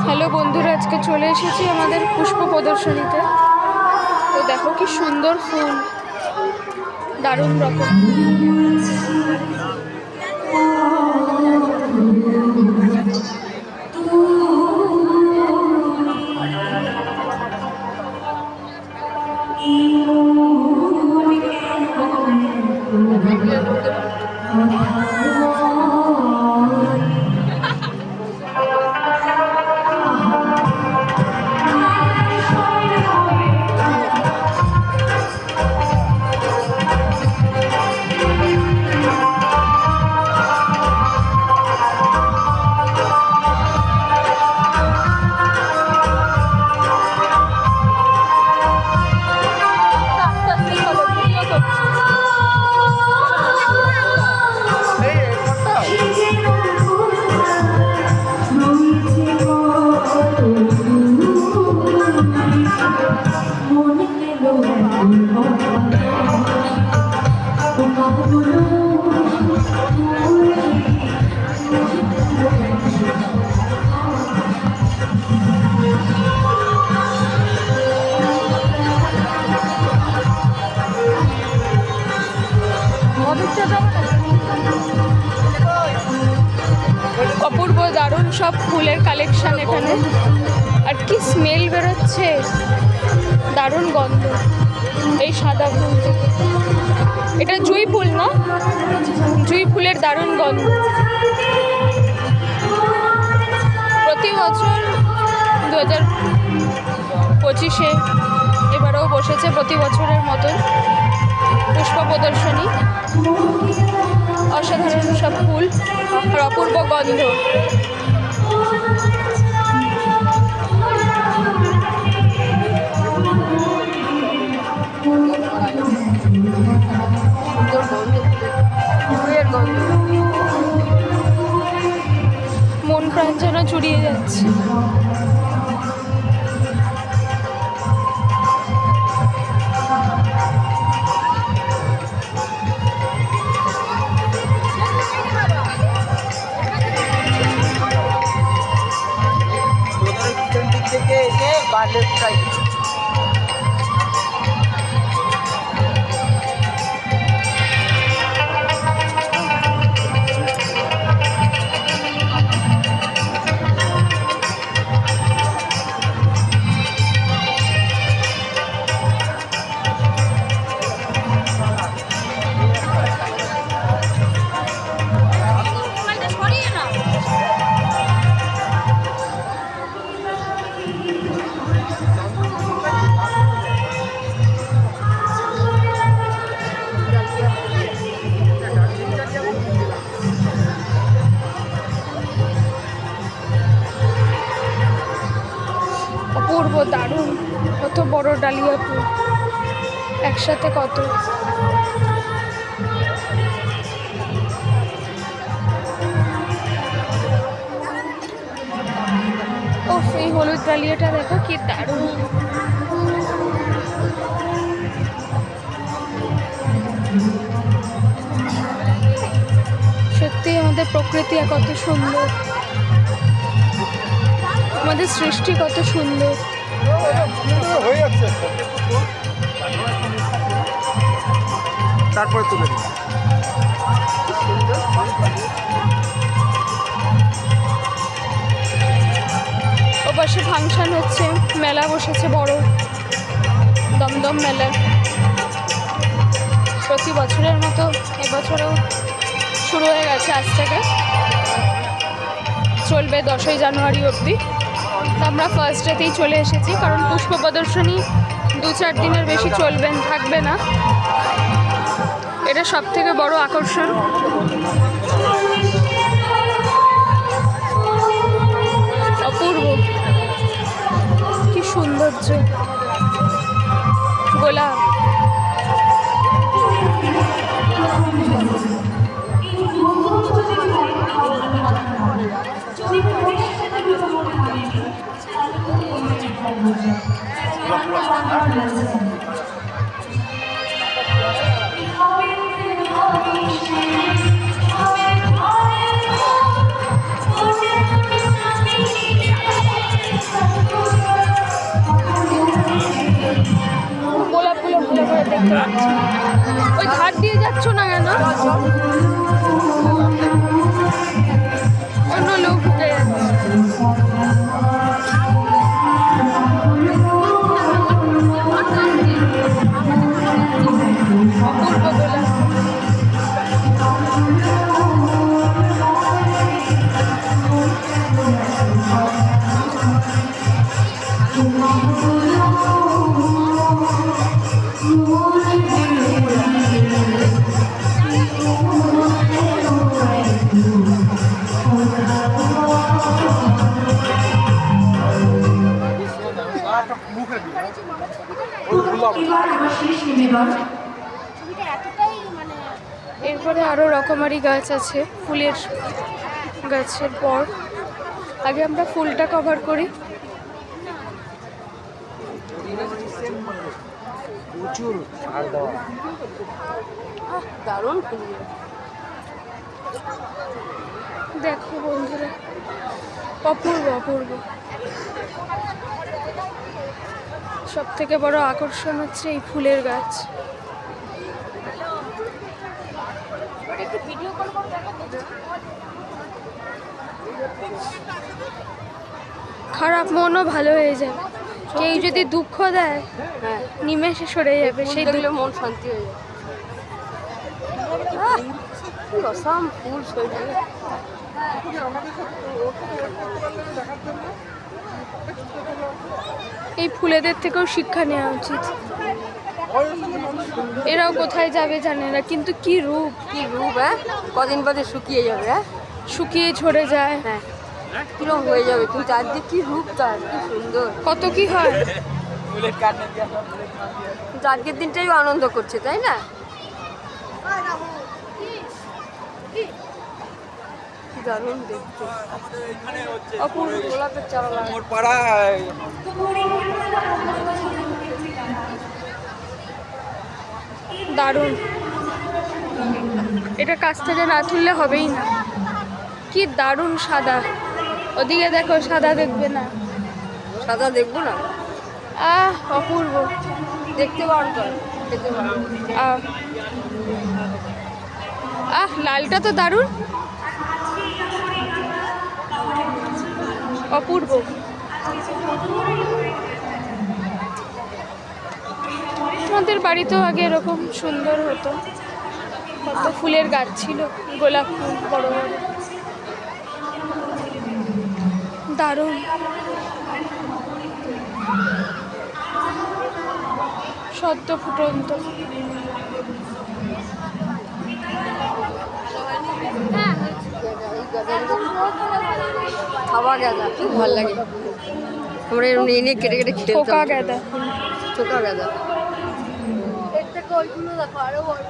Hello বন্ধুরা, আজকে চলে এসেছি আমাদের পুষ্প প্রদর্শনীতে। তো দেখো কি সুন্দর ফুল, দারুণ রকম। অপূর্ব দারুণ সব ফুলের কালেকশন এখানে। আর কি স্মেল বেরোচ্ছে, দারুণ গন্ধ এই সাদা ফুল থেকে। এটা জুঁই ফুল না? জুঁই ফুলের দারুণ গন্ধ। প্রতি বছর 2025-এ এবারেও বসেছে প্রতি বছরের মতন পুষ্প প্রদর্শনী। অসাধারণ সব ফুল আর অপূর্ব গন্ধ। মন প্রাণ যেন জুড়িয়ে যাচ্ছে। থেকে এসে বার্লের ফ্রাই অপূর্ব দারুণ, কত বড় ডালিয়া ফুল একসাথে, কত ও। এই হলুদ ডালিয়াটা দেখো কি দারুণ। সত্যি আমাদের প্রকৃতি কত সুন্দর, আমাদের সৃষ্টি কত সুন্দর। হয়ে যাচ্ছে, তারপরে তুলে দিই। ওপাশে ফাংশন হচ্ছে, মেলা বসেছে বড়, দমদম মেলা। প্রতি বছরের মতো এবছরও শুরু হয়ে গেছে, আজ থেকে চলবে 10ই জানুয়ারি অবধি। আমরা ফার্স্ট ডেতেই চলে এসেছি, কারণ পুষ্প প্রদর্শনী 2-4 দিনের বেশি থাকবে না। এটা সব থেকে বড় আকর্ষণ। অপূর্ব, কি সৌন্দর্য, গোলাপ। পাচ্ছি না। ওই ঘাট দিয়ে যাচ্ছ না কেন? অন্য লোক ঢুকে যাচ্ছে। অপূর্ব গোলাপ। এরপরে আরো রকমারি গাছ আছে, ফুলের গাছের পর। আগে আমরা ফুলটা কভার করি। প্রচুর ছাড় দেওয়া। দারুণ ফুল। দেখো বন্ধুরা, অপূর্ব অপূর্ব। সব থেকে বড় আকর্ষণ হচ্ছে এই ফুলের গাছ। খারাপ মনও ভালো হয়ে যাবে। কেউ যদি দুঃখ দেয়, নিমেষে সরে যাবে, সেই দিলে মন শান্তি হয়ে যাবে। অসাম ফুল শরীরে। এই ফুলেদের থেকেও শিক্ষা নেওয়া উচিত। এরাও কোথায় যাবে জানে না, কিন্তু কি রূপ, কি রূপ! কদিন বাদে শুকিয়ে যাবে, শুকিয়ে ঝরে যায়। হ্যাঁ, কিরকম হয়ে যাবে, তুই চারদিকে কি রূপ তার, কি সুন্দর, কত কি হয়। আজকের দিনটাই আনন্দ করছে, তাই না? দারুণ দেখতে, অপূর্ব গোলাপের চারা লাগায়। দারুণ। এটা কাছ থেকে না তুললে হবেই না। কি দারুণ সাদা। ওদিকে দেখো, সাদা দেখবে না? সাদা দেখবো না? অপূর্ব দেখতে পারো। লালটা তো দারুণ, অপূর্ব। আমাদের বাড়িতেও আগে এরকম সুন্দর হতো, কত ফুলের গাছ ছিল, গোলাপ ফুল বড় বড়, দারুণ। সদ্য ফুটন্ত। খাওয়া গাঁদা খুব ভালো লাগে, আমরা এরকম এনে কেটে কেটে খেতে। ছোকা গাঁদা, ছোকা গাঁদা। এর থেকে ওইগুলো দেখো আরো বড়,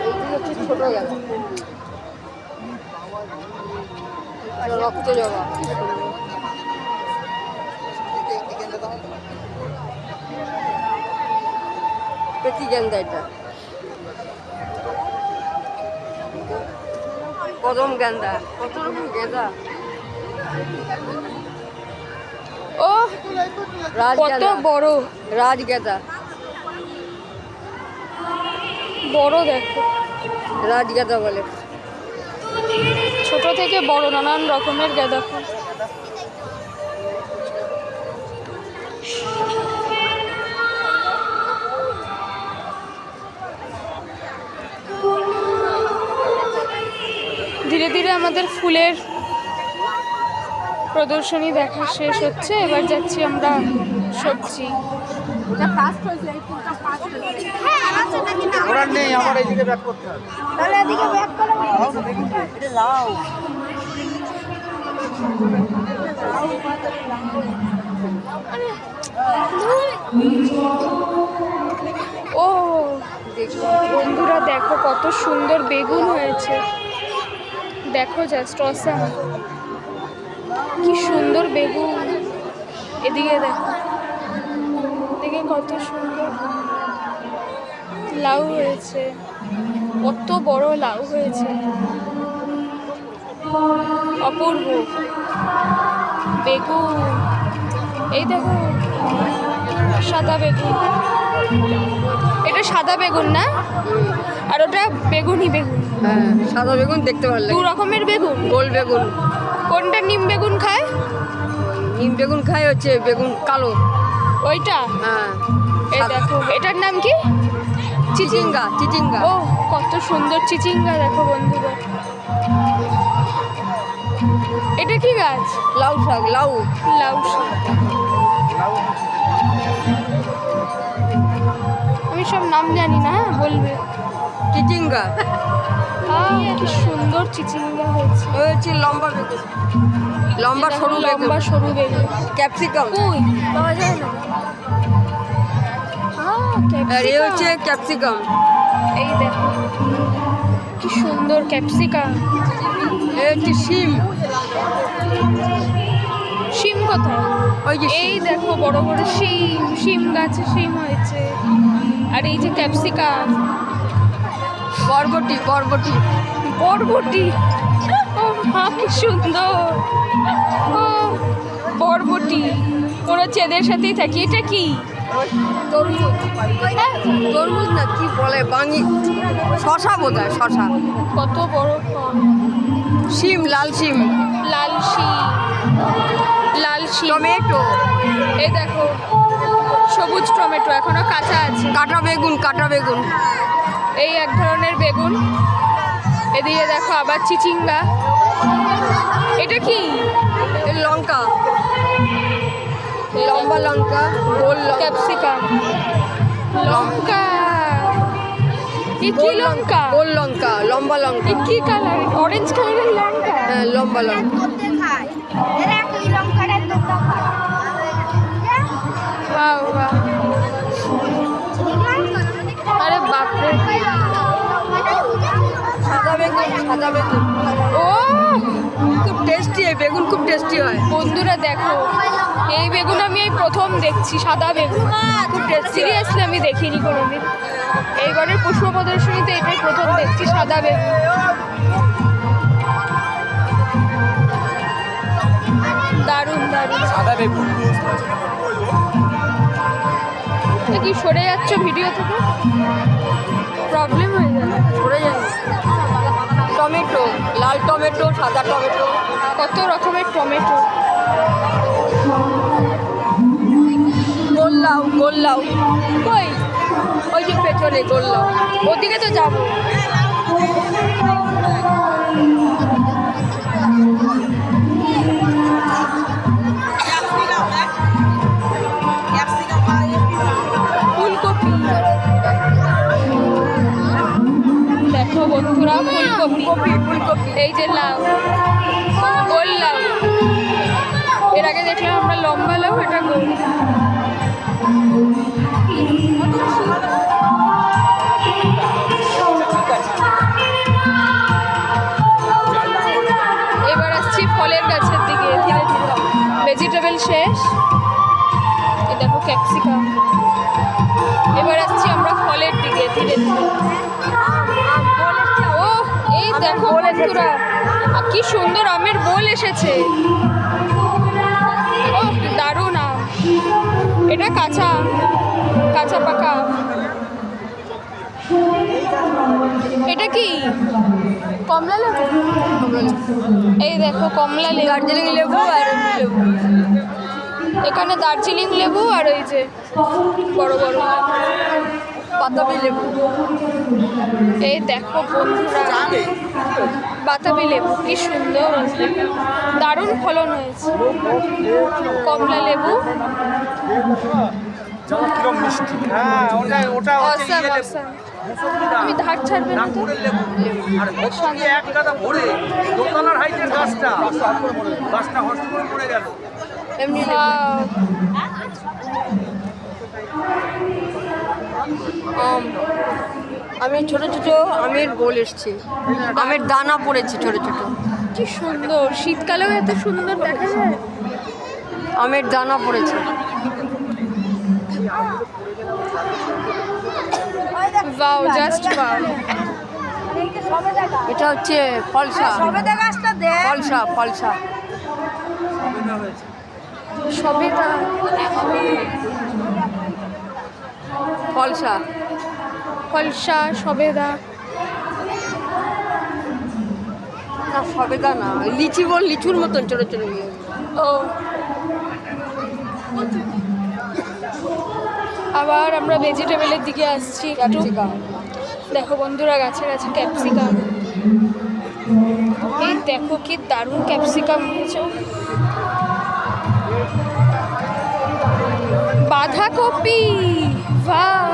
এইগুলো হচ্ছে ছোট গাঁদা। রক্ত জবা, পেতি গেন্দা। এটা কদম গেন্দা, কত রকম গেঁদা। ও কত বড় রাজগেঁদা, বড় দেখো, রাজগেঁদা বলে। ছোট থেকে বড় নানান রকমের গেঁদা ফুল। ধীরে ধীরে আমাদের ফুলের প্রদর্শনী দেখা শেষ হচ্ছে। এবার যাচ্ছি আমরা সবজি। নেই, আমার এইদিকে ব্যাক করতে হবে। তাহলে এদিকে ব্যাক করো, এটা লাউ। ও বন্ধুরা দেখো, কত সুন্দর বেগুন হয়েছে। দেখো জাস্ট অসাম, কি সুন্দর বেগুন। এদিকে দেখো, এদিকে কত সুন্দর লাউ হয়েছে, কত বড় লাউ হয়েছে, অপূর্ব বেগুন। এই দেখো সাদা বেগুন, এটা সাদা বেগুন না? আর ওটা বেগুনি বেগুন। হ্যাঁ, সাদা বেগুন দেখতে ভালো দু লাগে। রকমের বেগুন। গোল বেগুন। কোনটা নিম বেগুন খায়? নিম বেগুন খায় হচ্ছে বেগুন কালো। ওইটা? হ্যাঁ। এই দেখো, এটার নাম কি? চিচিঙ্গা, চিচিঙ্গা। ও কত সুন্দর চিচিঙ্গা দেখো বন্ধুরা। এটা কি গাছ? লাউ শাক, লাউ। লাউ শাক। আমি সব নাম জানি না, বলবে। চিচিঙ্গা। কি সুন্দর চিচিঙ্গা হয়েছে। ওই হচ্ছে লম্বা বেগুন, লম্বা সরু বেগুন। লম্বা সরু বেগুন। ক্যাপসিকাম। কই পাওয়া যায় না? আর এই হচ্ছে ক্যাপসিকাম। এই দেখো কি সুন্দর ক্যাপসিকাম। এই হচ্ছে শিম। শিম কোথায়? ওই যে এই দেখো বড় বড় শিম, শিম গাছে শিম হয়েছে। আর এই যে ক্যাপসিকাম, বরবটি, বরবটি। বরবটি। ও মা কি সুন্দর। ও বরবটি, ওরা চেদের সাথেই থাকি। এটা কি? তরমুজ। হ্যাঁ, তরমুজ না, কি বলে বাঙি, শশা বোধ হয়, শশা। কত বড় ফল। শিম, লাল শিম। লাল শিম, লাল শিম। টমেটো। এই দেখো সবুজ টমেটো, এখনো কাঁচা আছে। কাটা বেগুন, কাটা বেগুন। এই এক ধরনের বেগুন। এদিকে দেখো আবার চিচিঙ্গা। এটা কি? এই লঙ্কা, লম্বা লঙ্কা, গোল লঙ্কা। ক্যাপসিকাম, লঙ্কা। এ কি লঙ্কা? গোল লঙ্কা, লম্বা লঙ্কা। এ কি কালার? অরেঞ্জ কালারের লঙ্কা। হ্যাঁ, লম্বা লঙ্কা। বাহ বাহ। আরে বাপরে। সাদা বেগুন, সাদা বেগুন। ও খুব টেস্টি, এই বেগুন খুব টেস্টি হয়। বন্ধুরা দেখো, এই বেগুন আমি এই প্রথম দেখছি, সাদা বেগুন। খুব টেস্টি। সিরিয়াসলি আমি দেখিনি কোনোদিন। এইবারের পুষ্প প্রদর্শনীতে এটাই প্রথম দেখছি, সাদা বেগুন। দারুণ দারুণ। সাদা বেগুন। এ কি সরে যাচ্ছ ভিডিও থেকে? প্রবলেম হয়ে যাবে। সরে যায়। টমেটো, লাল টমেটো, সাদা টমেটো। কত রকমের টমেটো। গোল লাউ, গোল লাউ। কই? ওই যে পেছনে গোল লাউ। ওদিকে তো যাবো। ফুলকপি দেখো বন্ধুরা, ফুলকপি। ফুলকপি। এই যে লাউ, গোল লাউ। এর আগে দেখলাম আমরা লম্বা লাউ, এটা গোল। এবার আসছি ফলের গাছের দিকে ধীরে ধীরে। ভেজিটেবল শেষ। এই দেখো ক্যাপসিকাম। এবার আসছি আমরা ফলের দিকে ধীরে ধীরে। ও এই দেখো বন্ধুরা, কি সুন্দর আমের বোল এসেছে। ও দারুণ আম। এটা কাঁচা আম, কাঁচা পাকা আম। এটা কি? কমলা লেবু। এই দেখো কমলা লেবু। দার্জিলিং লেবু আর এমনি লেবু। এখানে দার্জিলিং লেবু আর ওই যে বড় বড় বাতাবি লেবু। এই দেখো বন্ধুরা, বাতাবি লেবু কি সুন্দর, দারুণ ফলন হয়েছে। কমলা লেবু। যেমন কিরম মিষ্টি। হ্যাঁ, ওটা ওটা হচ্ছে অসাম ইয়ে লেবু। অসাম। মুসম্বিদা। তুমি ধার ছাড়বে না তো? নাগপুরের লেবু। আর হচ্ছে গিয়ে এক গাদা ভরে দোতলার হাইটের গাছটা হস্ত করে পড়ে গেল। এমনি লেবু। Wow. আম। আমি ছোট ছোট আমের গোল এসছে, আমের দানা পড়েছে ছোট ছোট। কি সুন্দর, শীতকালেও এত সুন্দর দেখা যায়। আমের দানা পড়েছে। Wow, just wow. এটা হচ্ছে ফলসা। ফলসা, ফলসা। সবেদা। ফলসা। ফলসা, সবেদা। না সবেদা না, লিচি বল, লিচুর মতন ছোট ছোট ইয়ে। ও আবার আমরা ভেজিটেবলের দিকে আসছি একটু। ক্যাপসিকাম। দেখো বন্ধুরা, গাছে গাছে ক্যাপসিকাম। এই দেখো কি দারুণ ক্যাপসিকাম হয়েছে। বাঁধাকপি, বাহ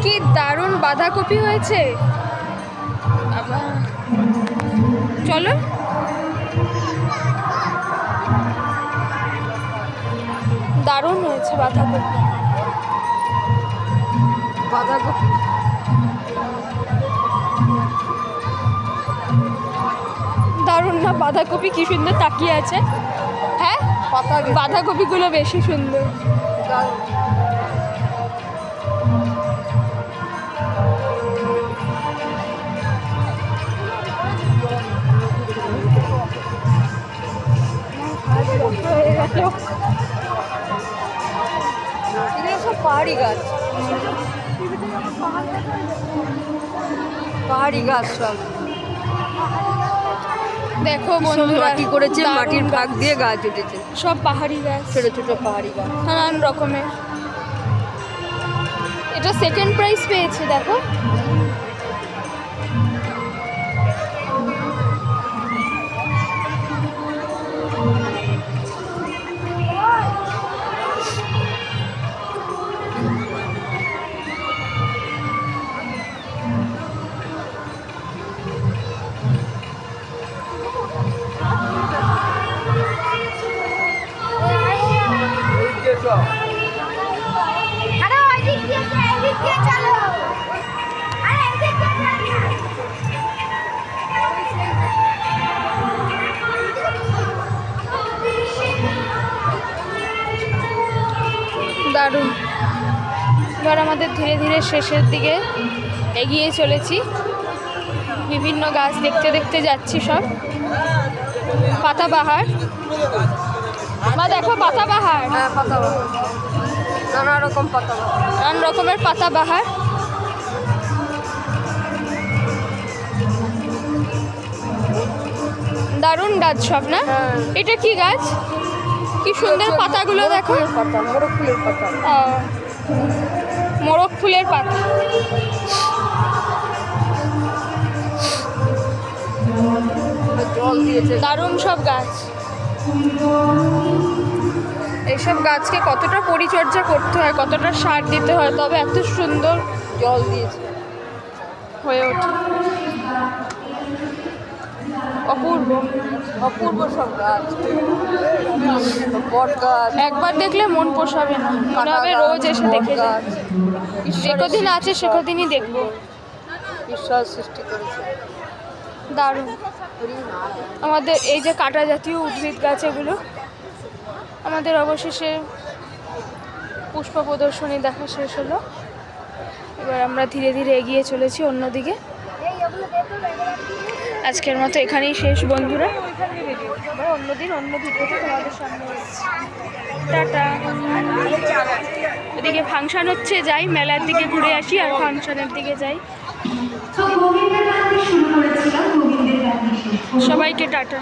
কি দারুণ বাঁধাকপি হয়েছে। আবার চলো দারুণ হয়েছে বাঁধাকপি। বাঁধাকপি দারুণ না বাঁধাকপি? কি সুন্দর তাকিয়ে আছে। হ্যাঁ, পাতা বাঁধাকপিগুলো বেশি সুন্দর। এগুলো সব পাহাড়ি গাছ, পাহাড়ি গাছ সব। দেখো সব বন্ধুরা, মাটি করেছে, দারুণ মাটির গাছ। ফাঁক দিয়ে গাছ উঠেছে, সব পাহাড়ি গাছ, ছোট ছোট পাহাড়ি গাছ। নানান রকমের। এটা সেকেন্ড প্রাইজ পেয়েছে দেখো। আরে ওই দিক দিয়ে এদিক দিয়ে চলো। আরে এদিক দিয়ে চলো। দারুণ। এবার আমাদের ধীরে ধীরে শেষের দিকে এগিয়ে চলেছি। বিভিন্ন গাছ দেখতে দেখতে যাচ্ছি সব। পাতাবাহার, মা দেখো পাতাবাহার, হ্যাঁ পাতাবাহার, নানা রকম পাতাবাহার। নানান রকমের পাতাবাহার। দারুণ গাছ সব না? হ্যাঁ। এটা কি গাছ? কি সুন্দর পাতাগুলো দেখো। মোরগ পাতা, মোরগ ফুলের পাতা। মোরগ ফুলের পাতা। জল দিয়েছে। দারুণ সব গাছ। এইসব গাছকে কতটা পরিচর্যা করতে হয়, কতটা সার দিতে হয়, তবে এত সুন্দর জল দিয়েছে। হয়ে ওঠে। অপূর্ব অপূর্ব সব গাছ, বট গাছ, একবার দেখলে মন পোষাবে না, মনে হবে রোজ এসে দেখে যাই। যে কদিন আছে সে কদিনই দেখবো। ঈশ্বর সৃষ্টি করেছে। দারুণ। আমাদের এই যে কাঁটা জাতীয় উদ্ভিদ গাছ, এগুলো আমাদের অবশেষে পুষ্প প্রদর্শনী দেখা শেষ হলো। এবার আমরা ধীরে ধীরে এগিয়ে চলেছি অন্যদিকে। আজকের মতো এখানেই শেষ বন্ধুরা। আবার অন্যদিন অন্য ভিডিওতে তোমাদের সামনে এসেছি। টাটা। এদিকে ফাংশন হচ্ছে, যাই মেলার দিকে ঘুরে আসি আর ফাংশনের দিকে যাই। সবাইকে টাটা।